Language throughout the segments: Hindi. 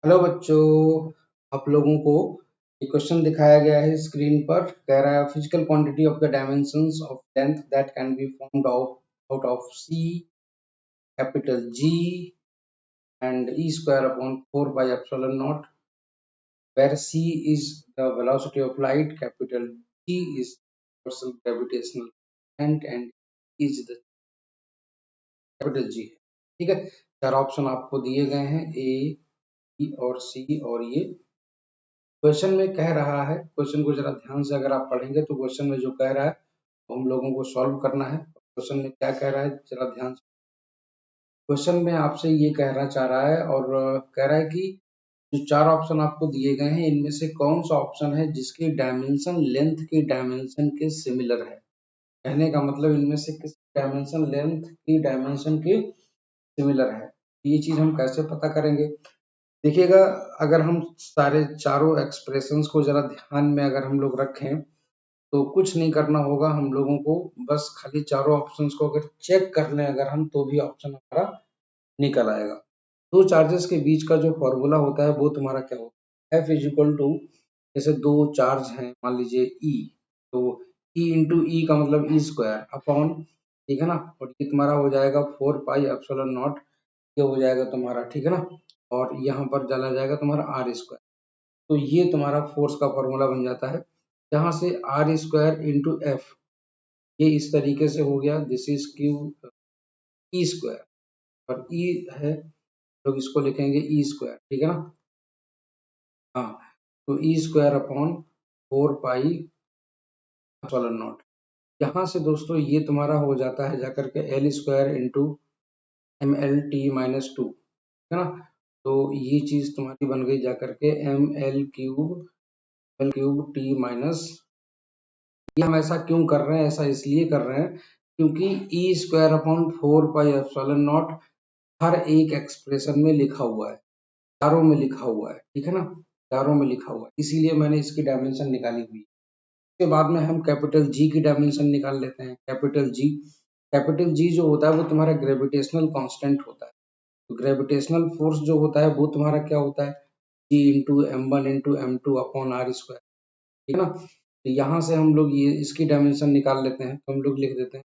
हेलो बच्चों, आप लोगों को एक क्वेश्चन दिखाया गया है स्क्रीन पर। कह रहा है physical quantity of the dimensions of length that can be formed out of c capital G and e square upon 4 pi epsilon naught, where c is the velocity of light, capital G is universal gravitational constant and is the capital G है। ठीक है, चार ऑप्शन आपको दिए गए हैं, ए, बी और सी, और ये क्वेश्चन में कह रहा है। क्वेश्चन को जरा ध्यान से अगर आप पढ़ेंगे तो क्वेश्चन में जो कह रहा है वो हम लोगों को सॉल्व करना है। क्वेश्चन में क्या कह रहा है जरा ध्यान से। क्वेश्चन में आपसे ये कहना चाह रहा है और कह रहा है कि जो चार ऑप्शन आपको दिए गए हैं इनमें से कौन सा ऑप्शन है जिसकी डायमेंशन लेंथ की डायमेंशन के सिमिलर है। कहने का मतलब इनमें से किस डायमेंशन लेंथ की डायमेंशन के सिमिलर है। ये चीज हम कैसे पता करेंगे? देखिएगा, अगर हम सारे चारों एक्सप्रेशंस को जरा ध्यान में अगर हम लोग रखें तो कुछ नहीं करना होगा हम लोगों को, बस खाली चारों ऑप्शंस को अगर चेक कर लें अगर हम, तो भी ऑप्शन हमारा निकल आएगा। दो चार्जेस के बीच का जो फॉर्मूला होता है वो तुम्हारा क्या होता है? F इज इक्वल टू, जैसे दो चार्ज हैं मान लीजिए E, तो E इंटू ई का मतलब ई स्क्वायर अपॉन, ठीक है ना, और ये तुम्हारा हो जाएगा 4 पाई एप्सिलॉन नॉट, ये हो जाएगा तुम्हारा, ठीक है ना, और यहाँ पर चला जाएगा तुम्हारा आर स्क्वायर। तो ये तुम्हारा फोर्स का फॉर्मूला बन जाता है, जहां से आर स्क्वायर इंटू एफ, ये इस तरीके से हो गया, this is Q E square, और ई है लोग इसको लिखेंगे ई स्क्वायर, ठीक है ना। हाँ, तो E square upon 4 pi epsilon nought. यहाँ से दोस्तों ये तुम्हारा हो जाता है जाकर के L square into M L T minus two, है ना। तो ये चीज तुम्हारी बन गई जाकर के एल क्यूब टी माइनस। ये हम ऐसा क्यों कर रहे हैं? ऐसा इसलिए कर रहे हैं क्योंकि E square upon 4 pi epsilon nought हर एक एक्सप्रेशन में लिखा हुआ है, चारों में लिखा हुआ है, ठीक है ना, चारों में लिखा हुआ है, इसीलिए मैंने इसकी डायमेंशन निकाली हुई है। उसके बाद में हम कैपिटल जी की डायमेंशन निकाल लेते हैं। कैपिटल जी जो होता है वो तुम्हारा ग्रेविटेशनल कांस्टेंट होता है। तो ग्रेविटेशनल फोर्स जो होता है वो तुम्हारा क्या होता है? G into M one into M two upon R square, ठीक है ना। तो यहाँ से हम लोग ये इसकी डायमेंशन निकाल लेते हैं, तो हम लोग लिख देते हैं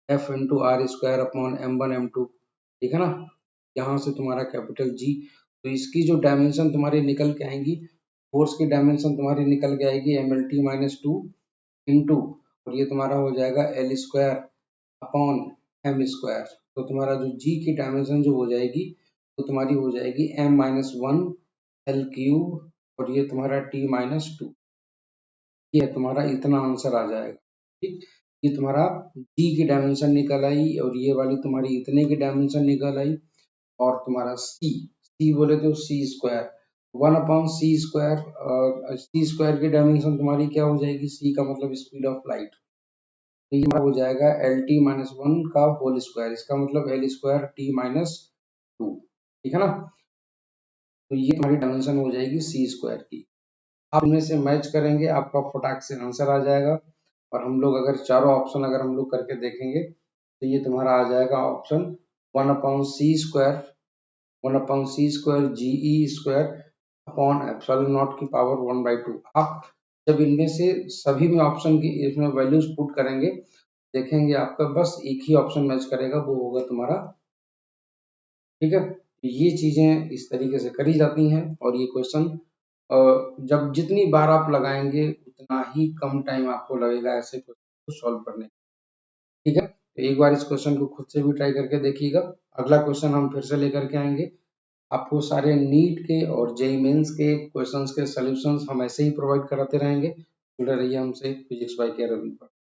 F into R square upon M one M two, ठीक है ना। यहाँ से तुम्हारा कैपिटल जी, तो इसकी जो डायमेंशन तुम्हारी निकल के आएंगी, फोर्स की डायमेंशन तुम्हारी निकल के आएगी M L T minus two into, और ये तुम्हारा हो जाएगा L square upon M square. तो तुम्हारा जो जी की डायमेंशन जो हो जाएगी तो तुम्हारी हो जाएगी M minus one L cube, और ये तुम्हारा टी माइनस टू। ये तुम्हारा इतना आंसर आ जाएगा, ठीक। ये तुम्हारा जी की डायमेंशन निकल आई, और ये वाली तुम्हारी इतने की डायमेंशन निकल आई, और तुम्हारा सी बोले तो सी square one upon c square, और सी स्क्वायर की डायमेंशन तुम्हारी क्या हो जाएगी? सी का मतलब स्पीड ऑफ लाइट, तो ये हमारा हो जाएगा एल टी माइनस वन का होल स्क्वायर, इसका मतलब L square T minus to, ठीक है ना। तो ये तुम्हारी डायमेंशन हो जाएगी सी स्क्वायर की। आप इनमें से मैच करेंगे, आपका फटाक से आंसर आ जाएगा। और हम लोग अगर चारों ऑप्शन अगर हम लोग करके देखेंगे तो ये तुम्हारा आ जाएगा option one upon c square G e square upon epsilon naught की पावर 1/2। आप जब इनमें से सभी में ऑप्शन की इसमें वैल्यूज पुट करेंगे, देखेंगे आपका बस एक ही ऑप्शन मैच करेगा, वो होगा तुम्हारा, ठीक है। ये चीजें इस तरीके से करी जाती हैं, और ये क्वेश्चन जब जितनी बार आप लगाएंगे उतना ही कम टाइम आपको लगेगा ऐसे क्वेश्चन को सॉल्व करने, ठीक है। तो एक बार इस क्वेश्चन को खुद से भी ट्राई करके देखिएगा। अगला क्वेश्चन हम फिर से लेकर के आएंगे। आपको सारे नीट के और जेईई मेंस के क्वेश्चंस के सॉल्यूशंस हम ऐसे ही प्रोवाइड कराते रहेंगे। जुड़े रहिए हमसे फिजिक्स बाय के रवि पर।